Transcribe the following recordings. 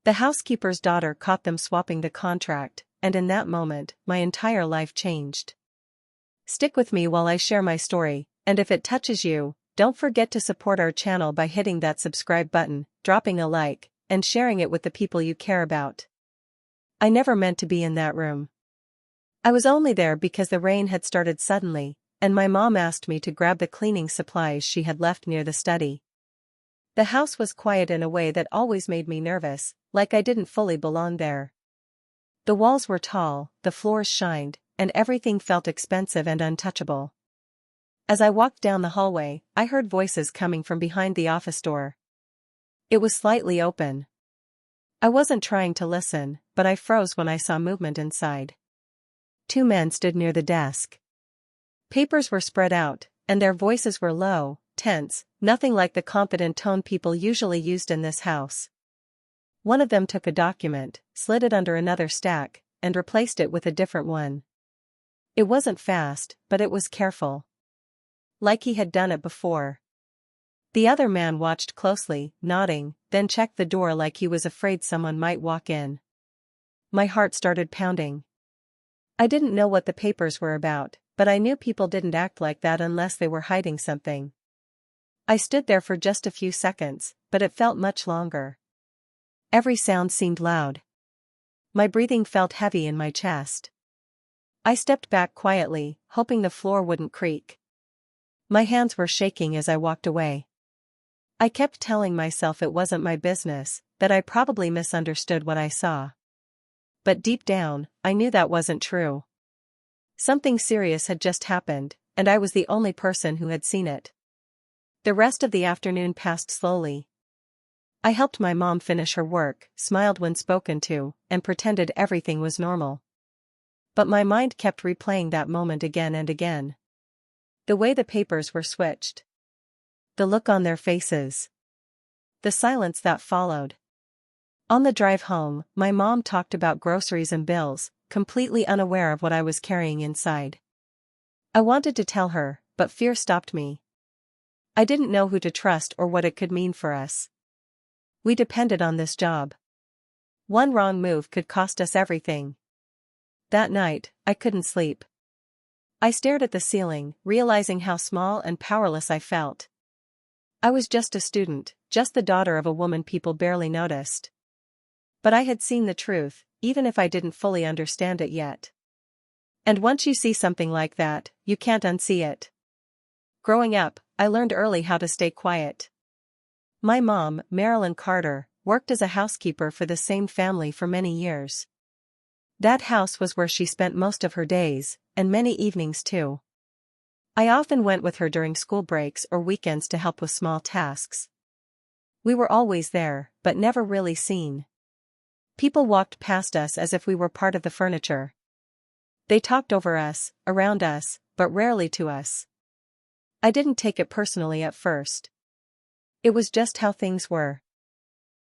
The housekeeper's daughter caught them swapping the contract, and in that moment, my entire life changed. Stick with me while I share my story, and if it touches you, don't forget to support our channel by hitting that subscribe button, dropping a like, and sharing it with the people you care about. I never meant to be in that room. I was only there because the rain had started suddenly, and my mom asked me to grab the cleaning supplies she had left near the study. The house was quiet in a way that always made me nervous, like I didn't fully belong there. The walls were tall, the floors shined, and everything felt expensive and untouchable. As I walked down the hallway, I heard voices coming from behind the office door. It was slightly open. I wasn't trying to listen, but I froze when I saw movement inside. Two men stood near the desk. Papers were spread out, and their voices were low, tense, nothing like the confident tone people usually used in this house. One of them took a document, slid it under another stack, and replaced it with a different one. It wasn't fast, but it was careful. Like he had done it before. The other man watched closely, nodding, then checked the door like he was afraid someone might walk in. My heart started pounding. I didn't know what the papers were about, but I knew people didn't act like that unless they were hiding something. I stood there for just a few seconds, but it felt much longer. Every sound seemed loud. My breathing felt heavy in my chest. I stepped back quietly, hoping the floor wouldn't creak. My hands were shaking as I walked away. I kept telling myself it wasn't my business, that I probably misunderstood what I saw. But deep down, I knew that wasn't true. Something serious had just happened, and I was the only person who had seen it. The rest of the afternoon passed slowly. I helped my mom finish her work, smiled when spoken to, and pretended everything was normal. But my mind kept replaying that moment again and again. The way the papers were switched. The look on their faces. The silence that followed. On the drive home, my mom talked about groceries and bills, completely unaware of what I was carrying inside. I wanted to tell her, but fear stopped me. I didn't know who to trust or what it could mean for us. We depended on this job. One wrong move could cost us everything. That night, I couldn't sleep. I stared at the ceiling, realizing how small and powerless I felt. I was just a student, just the daughter of a woman people barely noticed. But I had seen the truth, even if I didn't fully understand it yet. And once you see something like that, you can't unsee it. Growing up, I learned early how to stay quiet. My mom, Marilyn Carter, worked as a housekeeper for the same family for many years. That house was where she spent most of her days, and many evenings too. I often went with her during school breaks or weekends to help with small tasks. We were always there, but never really seen. People walked past us as if we were part of the furniture. They talked over us, around us, but rarely to us. I didn't take it personally at first. It was just how things were.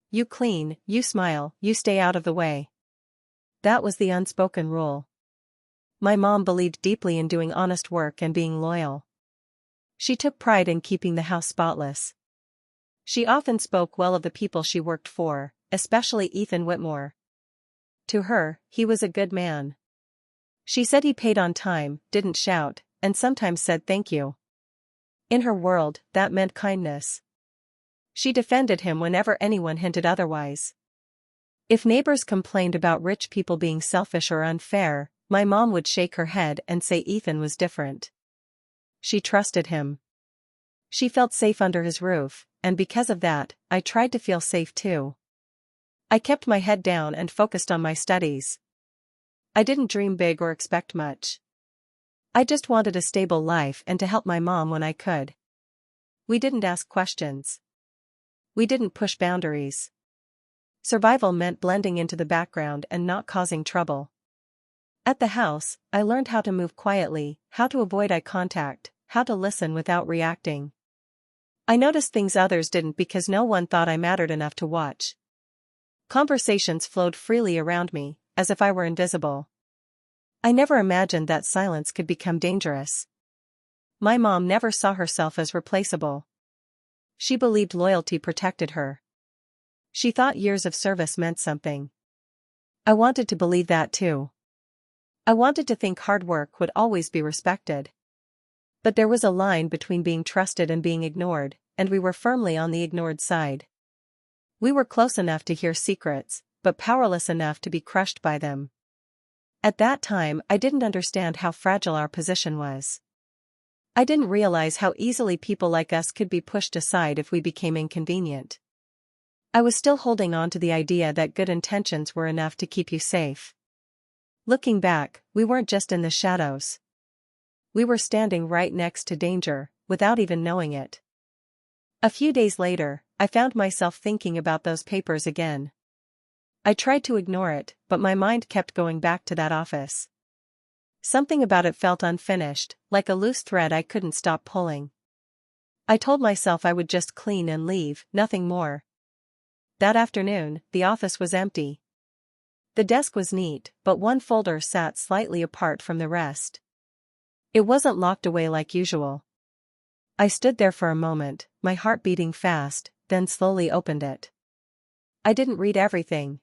You clean, you smile, you stay out of the way. That was the unspoken rule. My mom believed deeply in doing honest work and being loyal. She took pride in keeping the house spotless. She often spoke well of the people she worked for, especially Ethan Whitmore. To her, he was a good man. She said he paid on time, didn't shout, and sometimes said thank you. In her world, that meant kindness. She defended him whenever anyone hinted otherwise. If neighbors complained about rich people being selfish or unfair, my mom would shake her head and say Ethan was different. She trusted him. She felt safe under his roof, and because of that, I tried to feel safe too. I kept my head down and focused on my studies. I didn't dream big or expect much. I just wanted a stable life and to help my mom when I could. We didn't ask questions. We didn't push boundaries. Survival meant blending into the background and not causing trouble. At the house, I learned how to move quietly, how to avoid eye contact, how to listen without reacting. I noticed things others didn't because no one thought I mattered enough to watch. Conversations flowed freely around me, as if I were invisible. I never imagined that silence could become dangerous. My mom never saw herself as replaceable. She believed loyalty protected her. She thought years of service meant something. I wanted to believe that too. I wanted to think hard work would always be respected. But there was a line between being trusted and being ignored, and we were firmly on the ignored side. We were close enough to hear secrets, but powerless enough to be crushed by them. At that time, I didn't understand how fragile our position was. I didn't realize how easily people like us could be pushed aside if we became inconvenient. I was still holding on to the idea that good intentions were enough to keep you safe. Looking back, we weren't just in the shadows. We were standing right next to danger, without even knowing it. A few days later, I found myself thinking about those papers again. I tried to ignore it, but my mind kept going back to that office. Something about it felt unfinished, like a loose thread I couldn't stop pulling. I told myself I would just clean and leave, nothing more. That afternoon, the office was empty. The desk was neat, but one folder sat slightly apart from the rest. It wasn't locked away like usual. I stood there for a moment, my heart beating fast, then slowly opened it. I didn't read everything.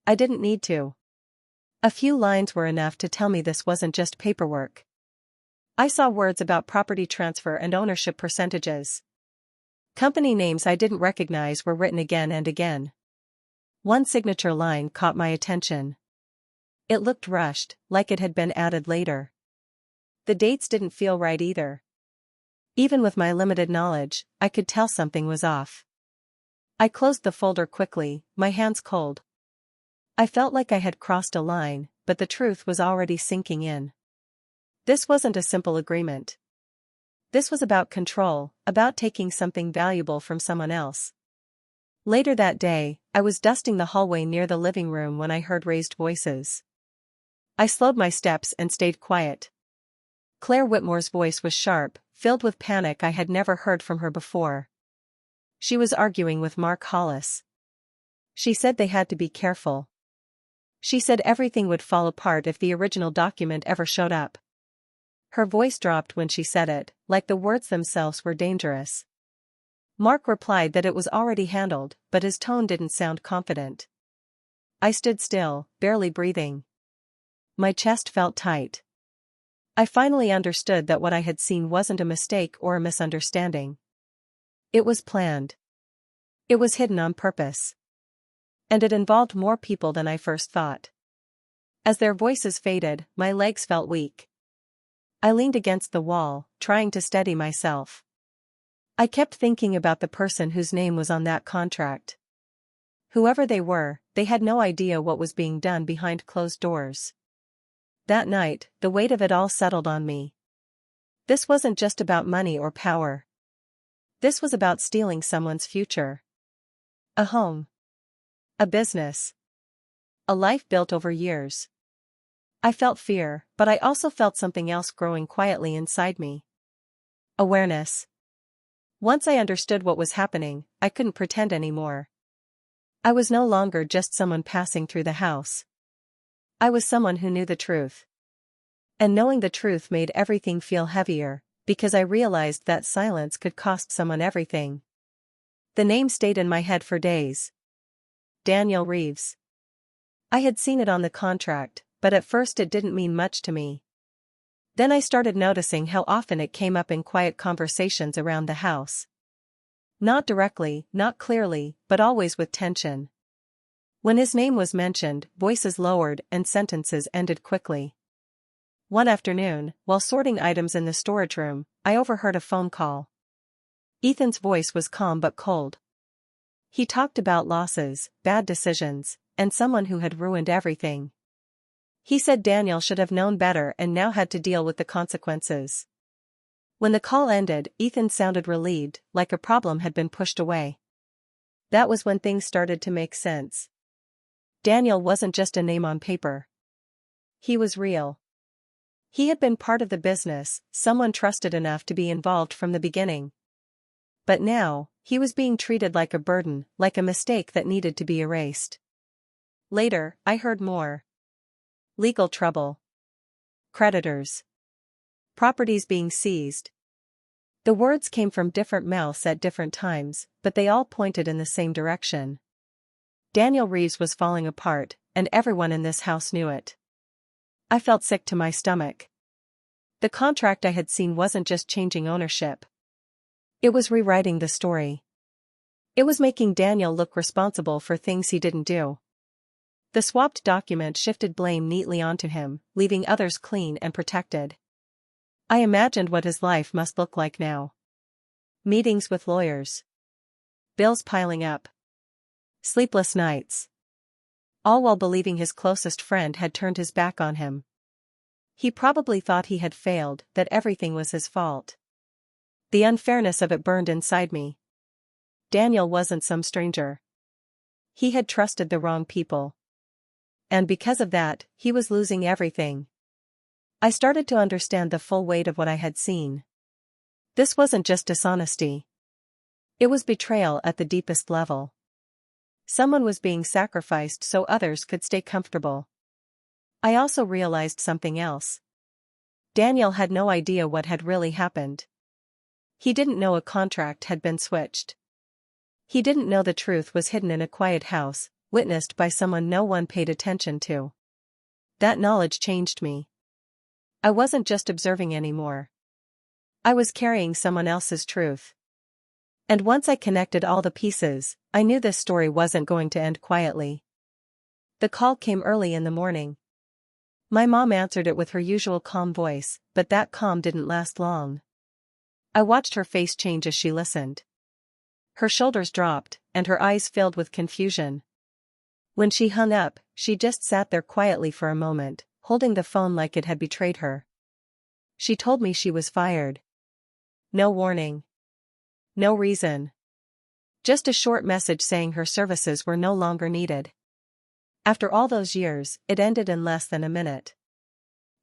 I didn't need to. A few lines were enough to tell me this wasn't just paperwork. I saw words about property transfer and ownership percentages. Company names I didn't recognize were written again and again. One signature line caught my attention. It looked rushed, like it had been added later. The dates didn't feel right either. Even with my limited knowledge, I could tell something was off. I closed the folder quickly, my hands cold. I felt like I had crossed a line, but the truth was already sinking in. This wasn't a simple agreement. This was about control, about taking something valuable from someone else. Later that day, I was dusting the hallway near the living room when I heard raised voices. I slowed my steps and stayed quiet. Claire Whitmore's voice was sharp, filled with panic I had never heard from her before. She was arguing with Mark Hollis. She said they had to be careful. She said everything would fall apart if the original document ever showed up. Her voice dropped when she said it, like the words themselves were dangerous. Mark replied that it was already handled, but his tone didn't sound confident. I stood still, barely breathing. My chest felt tight. I finally understood that what I had seen wasn't a mistake or a misunderstanding. It was planned. It was hidden on purpose. And it involved more people than I first thought. As their voices faded, my legs felt weak. I leaned against the wall, trying to steady myself. I kept thinking about the person whose name was on that contract. Whoever they were, they had no idea what was being done behind closed doors. That night, the weight of it all settled on me. This wasn't just about money or power. This was about stealing someone's future. A home. A business. A life built over years. I felt fear, but I also felt something else growing quietly inside me. Awareness. Once I understood what was happening, I couldn't pretend anymore. I was no longer just someone passing through the house. I was someone who knew the truth. And knowing the truth made everything feel heavier, because I realized that silence could cost someone everything. The name stayed in my head for days. Daniel Reeves. I had seen it on the contract, but at first it didn't mean much to me. Then I started noticing how often it came up in quiet conversations around the house. Not directly, not clearly, but always with tension. When his name was mentioned, voices lowered and sentences ended quickly. One afternoon, while sorting items in the storage room, I overheard a phone call. Ethan's voice was calm but cold. He talked about losses, bad decisions, and someone who had ruined everything. He said Daniel should have known better and now had to deal with the consequences. When the call ended, Ethan sounded relieved, like a problem had been pushed away. That was when things started to make sense. Daniel wasn't just a name on paper. He was real. He had been part of the business, someone trusted enough to be involved from the beginning. But now, he was being treated like a burden, like a mistake that needed to be erased. Later, I heard more. Legal trouble. Creditors. Properties being seized. The words came from different mouths at different times, but they all pointed in the same direction. Daniel Reeves was falling apart, and everyone in this house knew it. I felt sick to my stomach. The contract I had seen wasn't just changing ownership. It was rewriting the story. It was making Daniel look responsible for things he didn't do. The swapped document shifted blame neatly onto him, leaving others clean and protected. I imagined what his life must look like now. Meetings with lawyers. Bills piling up. Sleepless nights. All while believing his closest friend had turned his back on him. He probably thought he had failed, that everything was his fault. The unfairness of it burned inside me. Daniel wasn't some stranger. He had trusted the wrong people. And because of that, he was losing everything. I started to understand the full weight of what I had seen. This wasn't just dishonesty. It was betrayal at the deepest level. Someone was being sacrificed so others could stay comfortable. I also realized something else. Daniel had no idea what had really happened. He didn't know a contract had been switched. He didn't know the truth was hidden in a quiet house, witnessed by someone no one paid attention to. That knowledge changed me. I wasn't just observing anymore. I was carrying someone else's truth. And once I connected all the pieces, I knew this story wasn't going to end quietly. The call came early in the morning. My mom answered it with her usual calm voice, but that calm didn't last long. I watched her face change as she listened. Her shoulders dropped, and her eyes filled with confusion. When she hung up, she just sat there quietly for a moment, holding the phone like it had betrayed her. She told me she was fired. No warning. No reason. Just a short message saying her services were no longer needed. After all those years, it ended in less than a minute.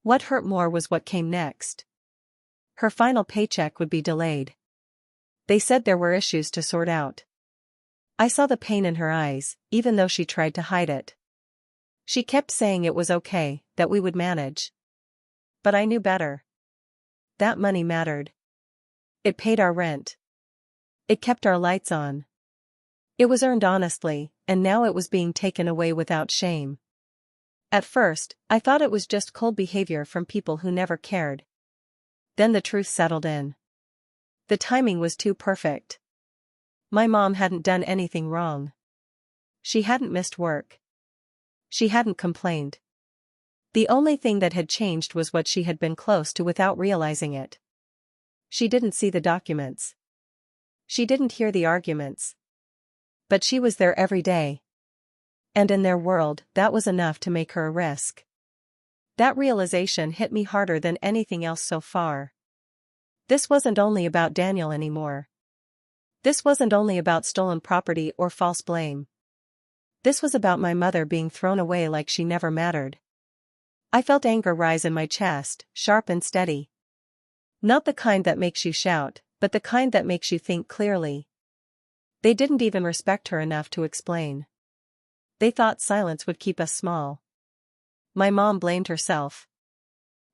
What hurt more was what came next. Her final paycheck would be delayed. They said there were issues to sort out. I saw the pain in her eyes, even though she tried to hide it. She kept saying it was okay, that we would manage. But I knew better. That money mattered. It paid our rent. It kept our lights on. It was earned honestly, and now it was being taken away without shame. At first, I thought it was just cold behavior from people who never cared. Then the truth settled in. The timing was too perfect. My mom hadn't done anything wrong. She hadn't missed work. She hadn't complained. The only thing that had changed was what she had been close to without realizing it. She didn't see the documents. She didn't hear the arguments. But she was there every day. And in their world, that was enough to make her a risk. That realization hit me harder than anything else so far. This wasn't only about Daniel anymore. This wasn't only about stolen property or false blame. This was about my mother being thrown away like she never mattered. I felt anger rise in my chest, sharp and steady. Not the kind that makes you shout, but the kind that makes you think clearly. They didn't even respect her enough to explain. They thought silence would keep us small. My mom blamed herself.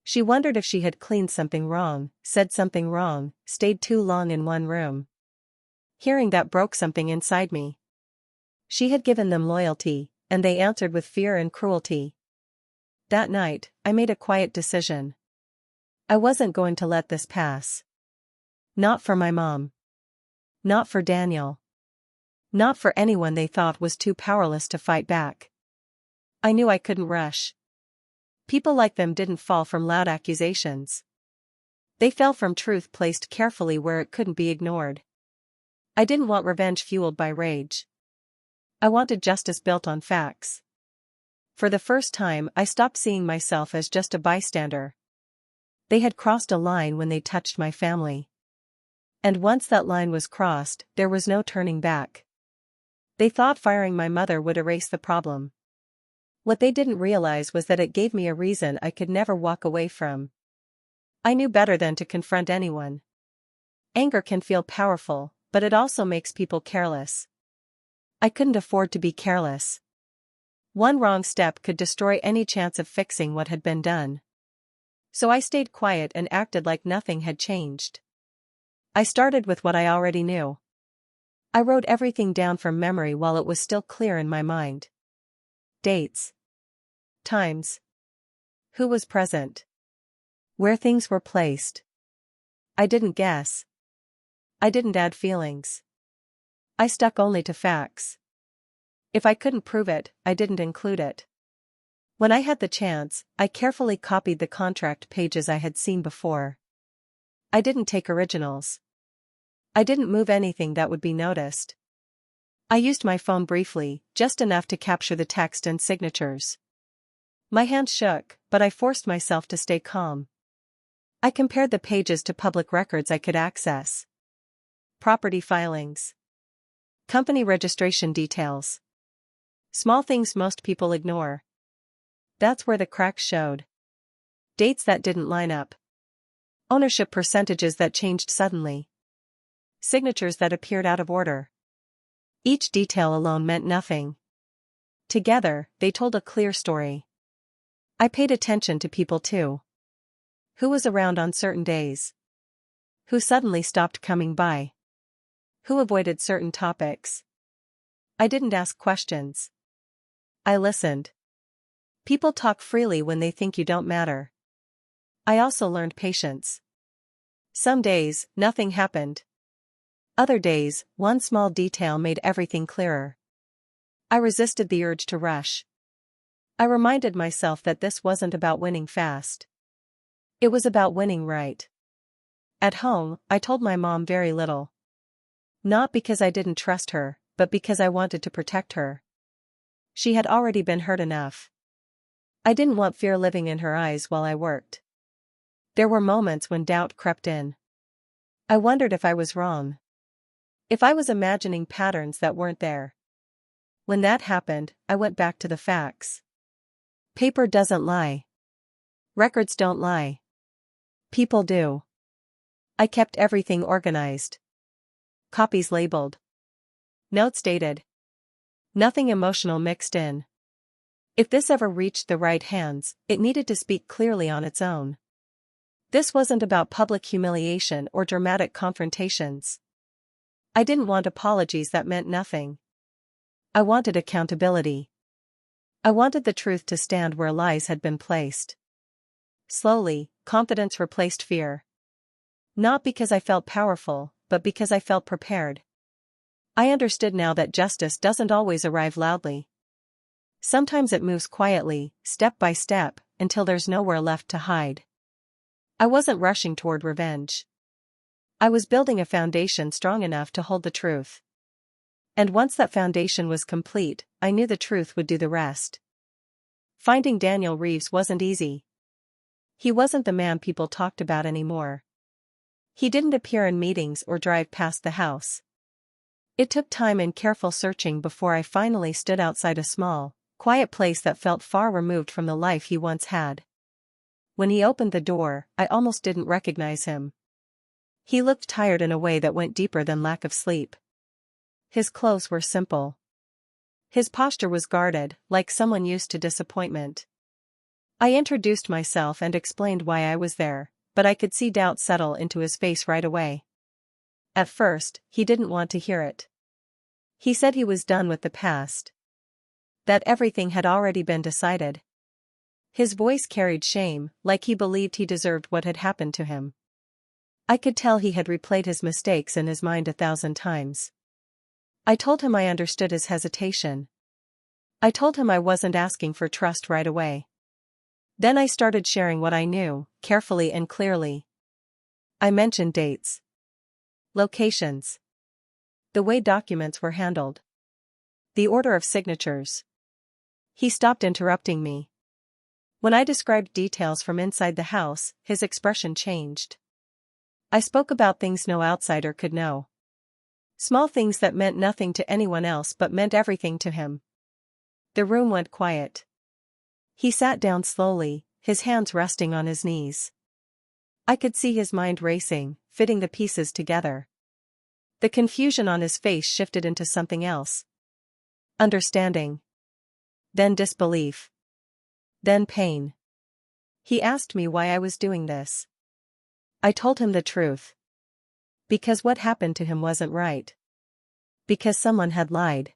She wondered if she had cleaned something wrong, said something wrong, stayed too long in one room. Hearing that broke something inside me. She had given them loyalty, and they answered with fear and cruelty. That night, I made a quiet decision. I wasn't going to let this pass. Not for my mom. Not for Daniel. Not for anyone they thought was too powerless to fight back. I knew I couldn't rush. People like them didn't fall from loud accusations. They fell from truth placed carefully where it couldn't be ignored. I didn't want revenge fueled by rage. I wanted justice built on facts. For the first time, I stopped seeing myself as just a bystander. They had crossed a line when they touched my family. And once that line was crossed, there was no turning back. They thought firing my mother would erase the problem. What they didn't realize was that it gave me a reason I could never walk away from. I knew better than to confront anyone. Anger can feel powerful, but it also makes people careless. I couldn't afford to be careless. One wrong step could destroy any chance of fixing what had been done. So I stayed quiet and acted like nothing had changed. I started with what I already knew. I wrote everything down from memory while it was still clear in my mind. Dates. Times. Who was present. Where things were placed. I didn't guess. I didn't add feelings. I stuck only to facts. If I couldn't prove it, I didn't include it. When I had the chance, I carefully copied the contract pages I had seen before. I didn't take originals. I didn't move anything that would be noticed. I used my phone briefly, just enough to capture the text and signatures. My hand shook, but I forced myself to stay calm. I compared the pages to public records I could access. Property filings. Company registration details. Small things most people ignore. That's where the cracks showed. Dates that didn't line up. Ownership percentages that changed suddenly. Signatures that appeared out of order. Each detail alone meant nothing. Together, they told a clear story. I paid attention to people too. Who was around on certain days? Who suddenly stopped coming by? Who avoided certain topics? I didn't ask questions. I listened. People talk freely when they think you don't matter. I also learned patience. Some days, nothing happened. Other days, one small detail made everything clearer. I resisted the urge to rush. I reminded myself that this wasn't about winning fast. It was about winning right. At home, I told my mom very little. Not because I didn't trust her, but because I wanted to protect her. She had already been hurt enough. I didn't want fear living in her eyes while I worked. There were moments when doubt crept in. I wondered if I was wrong. If I was imagining patterns that weren't there. When that happened, I went back to the facts. Paper doesn't lie. Records don't lie. People do. I kept everything organized. Copies labeled. Notes dated. Nothing emotional mixed in. If this ever reached the right hands, it needed to speak clearly on its own. This wasn't about public humiliation or dramatic confrontations. I didn't want apologies that meant nothing. I wanted accountability. I wanted the truth to stand where lies had been placed. Slowly, confidence replaced fear. Not because I felt powerful, but because I felt prepared. I understood now that justice doesn't always arrive loudly. Sometimes it moves quietly, step by step, until there's nowhere left to hide. I wasn't rushing toward revenge. I was building a foundation strong enough to hold the truth. And once that foundation was complete, I knew the truth would do the rest. Finding Daniel Reeves wasn't easy. He wasn't the man people talked about anymore. He didn't appear in meetings or drive past the house. It took time and careful searching before I finally stood outside a small, quiet place that felt far removed from the life he once had. When he opened the door, I almost didn't recognize him. He looked tired in a way that went deeper than lack of sleep. His clothes were simple. His posture was guarded, like someone used to disappointment. I introduced myself and explained why I was there, but I could see doubt settle into his face right away. At first, he didn't want to hear it. He said he was done with the past. That everything had already been decided. His voice carried shame, like he believed he deserved what had happened to him. I could tell he had replayed his mistakes in his mind 1,000 times. I told him I understood his hesitation. I told him I wasn't asking for trust right away. Then I started sharing what I knew, carefully and clearly. I mentioned dates. Locations. The way documents were handled. The order of signatures. He stopped interrupting me. When I described details from inside the house, his expression changed. I spoke about things no outsider could know. Small things that meant nothing to anyone else but meant everything to him. The room went quiet. He sat down slowly, his hands resting on his knees. I could see his mind racing, fitting the pieces together. The confusion on his face shifted into something else. Understanding. Then disbelief. Then pain. He asked me why I was doing this. I told him the truth. Because what happened to him wasn't right. Because someone had lied.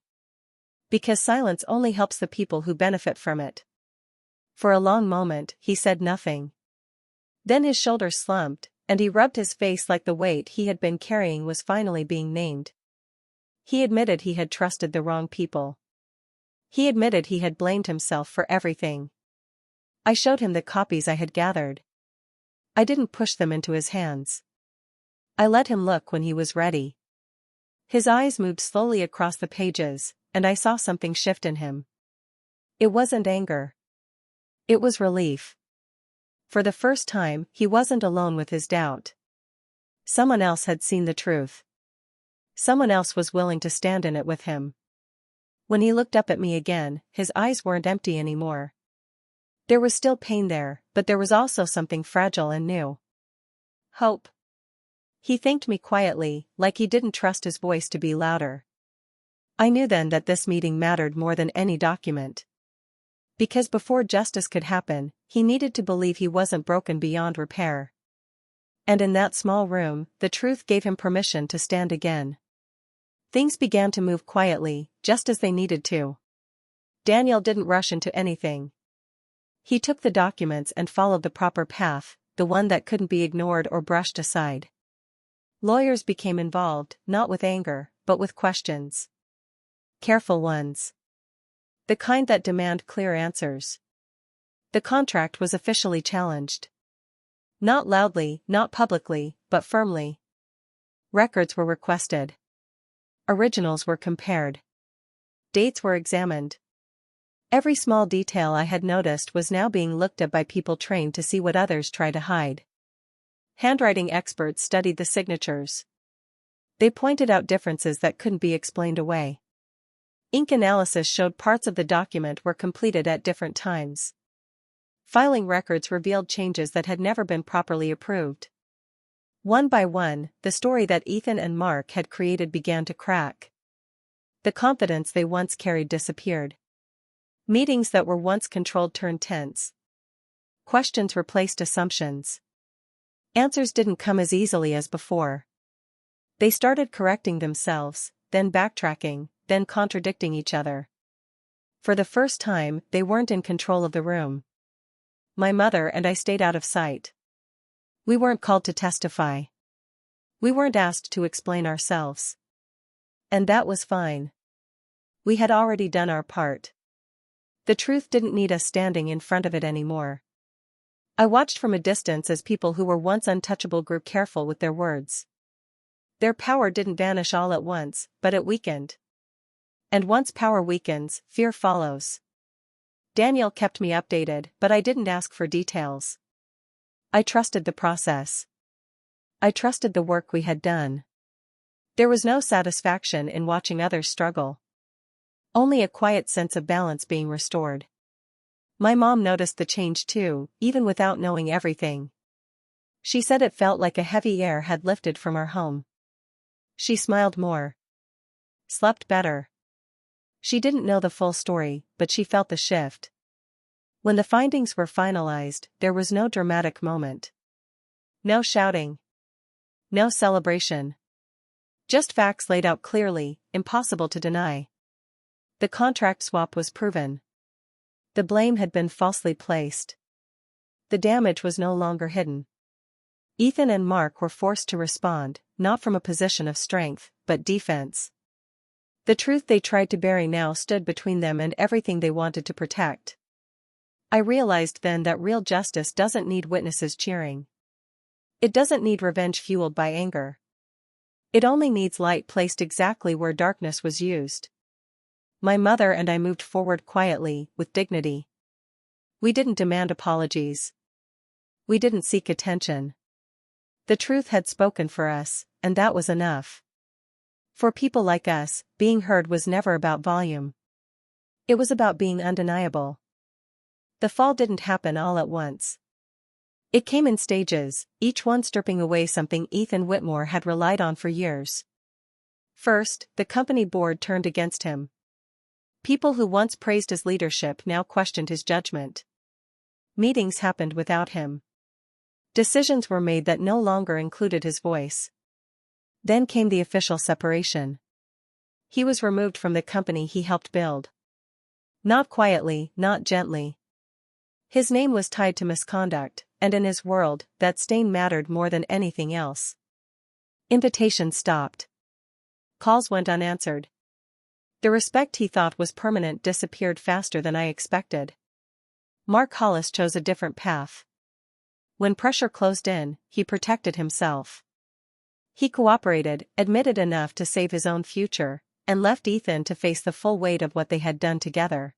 Because silence only helps the people who benefit from it. For a long moment, he said nothing. Then his shoulders slumped, and he rubbed his face like the weight he had been carrying was finally being named. He admitted he had trusted the wrong people. He admitted he had blamed himself for everything. I showed him the copies I had gathered. I didn't push them into his hands. I let him look when he was ready. His eyes moved slowly across the pages, and I saw something shift in him. It wasn't anger. It was relief. For the first time, he wasn't alone with his doubt. Someone else had seen the truth. Someone else was willing to stand in it with him. When he looked up at me again, his eyes weren't empty anymore. There was still pain there, but there was also something fragile and new. Hope. He thanked me quietly, like he didn't trust his voice to be louder. I knew then that this meeting mattered more than any document. Because before justice could happen, he needed to believe he wasn't broken beyond repair. And in that small room, the truth gave him permission to stand again. Things began to move quietly, just as they needed to. Daniel didn't rush into anything. He took the documents and followed the proper path, the one that couldn't be ignored or brushed aside. Lawyers became involved, not with anger, but with questions. Careful ones. The kind that demand clear answers. The contract was officially challenged. Not loudly, not publicly, but firmly. Records were requested. Originals were compared. Dates were examined. Every small detail I had noticed was now being looked at by people trained to see what others try to hide. Handwriting experts studied the signatures. They pointed out differences that couldn't be explained away. Ink analysis showed parts of the document were completed at different times. Filing records revealed changes that had never been properly approved. One by one, the story that Ethan and Mark had created began to crack. The confidence they once carried disappeared. Meetings that were once controlled turned tense. Questions replaced assumptions. Answers didn't come as easily as before. They started correcting themselves, then backtracking, then contradicting each other. For the first time, they weren't in control of the room. My mother and I stayed out of sight. We weren't called to testify. We weren't asked to explain ourselves. And that was fine. We had already done our part. The truth didn't need us standing in front of it anymore. I watched from a distance as people who were once untouchable grew careful with their words. Their power didn't vanish all at once, but it weakened. And once power weakens, fear follows. Daniel kept me updated, but I didn't ask for details. I trusted the process. I trusted the work we had done. There was no satisfaction in watching others struggle. Only a quiet sense of balance being restored. My mom noticed the change too, even without knowing everything. She said it felt like a heavy air had lifted from our home. She smiled more. Slept better. She didn't know the full story, but she felt the shift. When the findings were finalized, there was no dramatic moment. No shouting. No celebration. Just facts laid out clearly, impossible to deny. The contract swap was proven. The blame had been falsely placed. The damage was no longer hidden. Ethan and Mark were forced to respond, not from a position of strength, but defense. The truth they tried to bury now stood between them and everything they wanted to protect. I realized then that real justice doesn't need witnesses cheering. It doesn't need revenge fueled by anger. It only needs light placed exactly where darkness was used. My mother and I moved forward quietly, with dignity. We didn't demand apologies. We didn't seek attention. The truth had spoken for us, and that was enough. For people like us, being heard was never about volume. It was about being undeniable. The fall didn't happen all at once. It came in stages, each one stripping away something Ethan Whitmore had relied on for years. First, the company board turned against him. People who once praised his leadership now questioned his judgment. Meetings happened without him. Decisions were made that no longer included his voice. Then came the official separation. He was removed from the company he helped build. Not quietly, not gently. His name was tied to misconduct, and in his world, that stain mattered more than anything else. Invitations stopped. Calls went unanswered. The respect he thought was permanent disappeared faster than I expected. Mark Hollis chose a different path. When pressure closed in, he protected himself. He cooperated, admitted enough to save his own future, and left Ethan to face the full weight of what they had done together.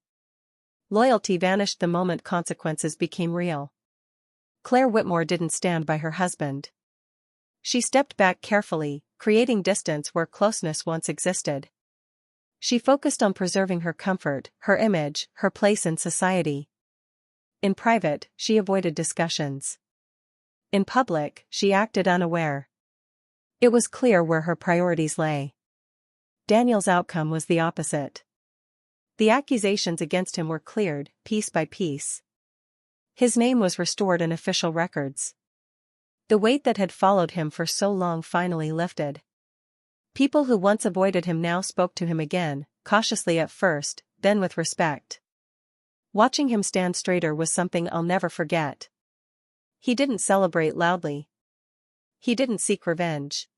Loyalty vanished the moment consequences became real. Claire Whitmore didn't stand by her husband. She stepped back carefully, creating distance where closeness once existed. She focused on preserving her comfort, her image, her place in society. In private, she avoided discussions. In public, she acted unaware. It was clear where her priorities lay. Daniel's outcome was the opposite. The accusations against him were cleared, piece by piece. His name was restored in official records. The weight that had followed him for so long finally lifted. People who once avoided him now spoke to him again, cautiously at first, then with respect. Watching him stand straighter was something I'll never forget. He didn't celebrate loudly. He didn't seek revenge.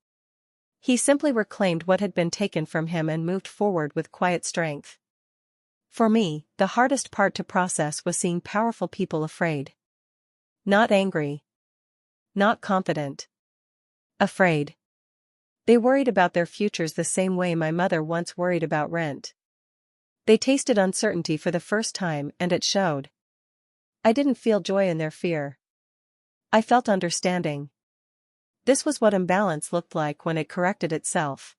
He simply reclaimed what had been taken from him and moved forward with quiet strength. For me, the hardest part to process was seeing powerful people afraid. Not angry. Not confident. Afraid. They worried about their futures the same way my mother once worried about rent. They tasted uncertainty for the first time and it showed. I didn't feel joy in their fear. I felt understanding. This was what imbalance looked like when it corrected itself.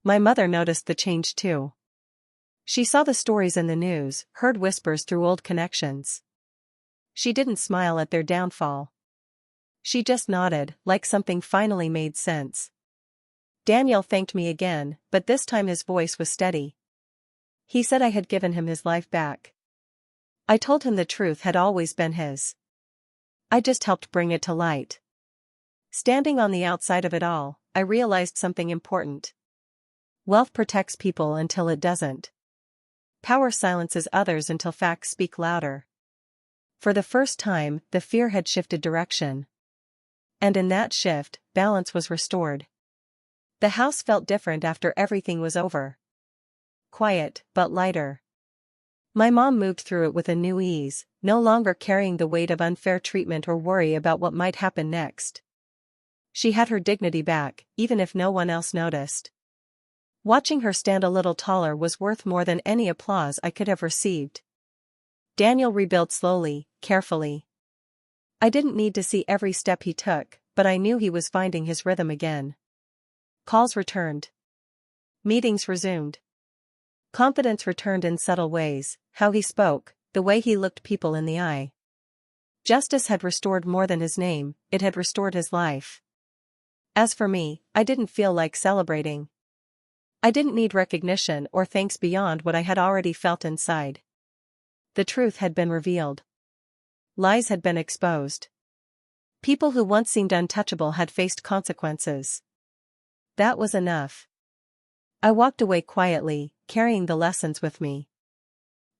My mother noticed the change too. She saw the stories in the news, heard whispers through old connections. She didn't smile at their downfall. She just nodded, like something finally made sense. Daniel thanked me again, but this time his voice was steady. He said I had given him his life back. I told him the truth had always been his. I just helped bring it to light. Standing on the outside of it all, I realized something important. Wealth protects people until it doesn't. Power silences others until facts speak louder. For the first time, the fear had shifted direction. And in that shift, balance was restored. The house felt different after everything was over. Quiet, but lighter. My mom moved through it with a new ease, no longer carrying the weight of unfair treatment or worry about what might happen next. She had her dignity back, even if no one else noticed. Watching her stand a little taller was worth more than any applause I could have received. Daniel rebuilt slowly, carefully. I didn't need to see every step he took, but I knew he was finding his rhythm again. Calls returned. Meetings resumed. Confidence returned in subtle ways, how he spoke, the way he looked people in the eye. Justice had restored more than his name, it had restored his life. As for me, I didn't feel like celebrating. I didn't need recognition or thanks beyond what I had already felt inside. The truth had been revealed. Lies had been exposed. People who once seemed untouchable had faced consequences. That was enough. I walked away quietly, carrying the lessons with me.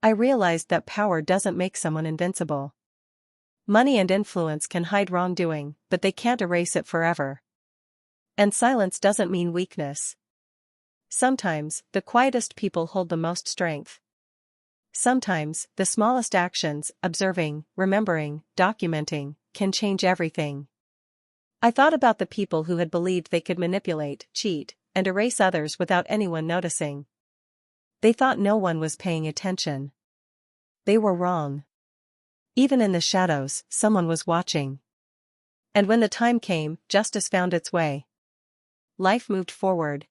I realized that power doesn't make someone invincible. Money and influence can hide wrongdoing, but they can't erase it forever. And silence doesn't mean weakness. Sometimes, the quietest people hold the most strength. Sometimes, the smallest actions, observing, remembering, documenting, can change everything. I thought about the people who had believed they could manipulate, cheat, and erase others without anyone noticing. They thought no one was paying attention. They were wrong. Even in the shadows, someone was watching. And when the time came, justice found its way. Life moved forward.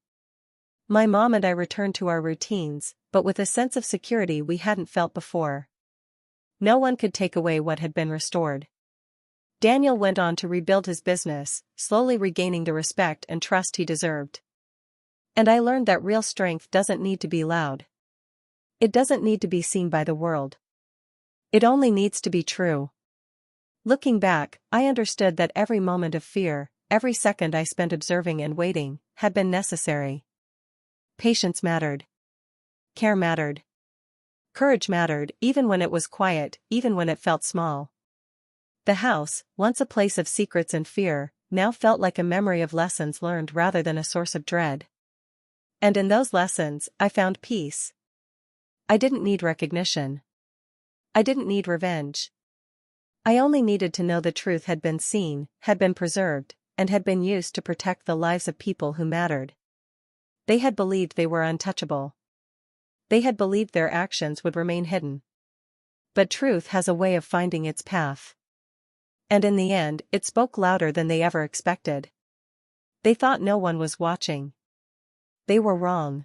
My mom and I returned to our routines, but with a sense of security we hadn't felt before. No one could take away what had been restored. Daniel went on to rebuild his business, slowly regaining the respect and trust he deserved. And I learned that real strength doesn't need to be loud. It doesn't need to be seen by the world. It only needs to be true. Looking back, I understood that every moment of fear, every second I spent observing and waiting, had been necessary. Patience mattered. Care mattered. Courage mattered, even when it was quiet, even when it felt small. The house, once a place of secrets and fear, now felt like a memory of lessons learned rather than a source of dread. And in those lessons, I found peace. I didn't need recognition. I didn't need revenge. I only needed to know the truth had been seen, had been preserved, and had been used to protect the lives of people who mattered. They had believed they were untouchable. They had believed their actions would remain hidden. But truth has a way of finding its path. And in the end, it spoke louder than they ever expected. They thought no one was watching. They were wrong.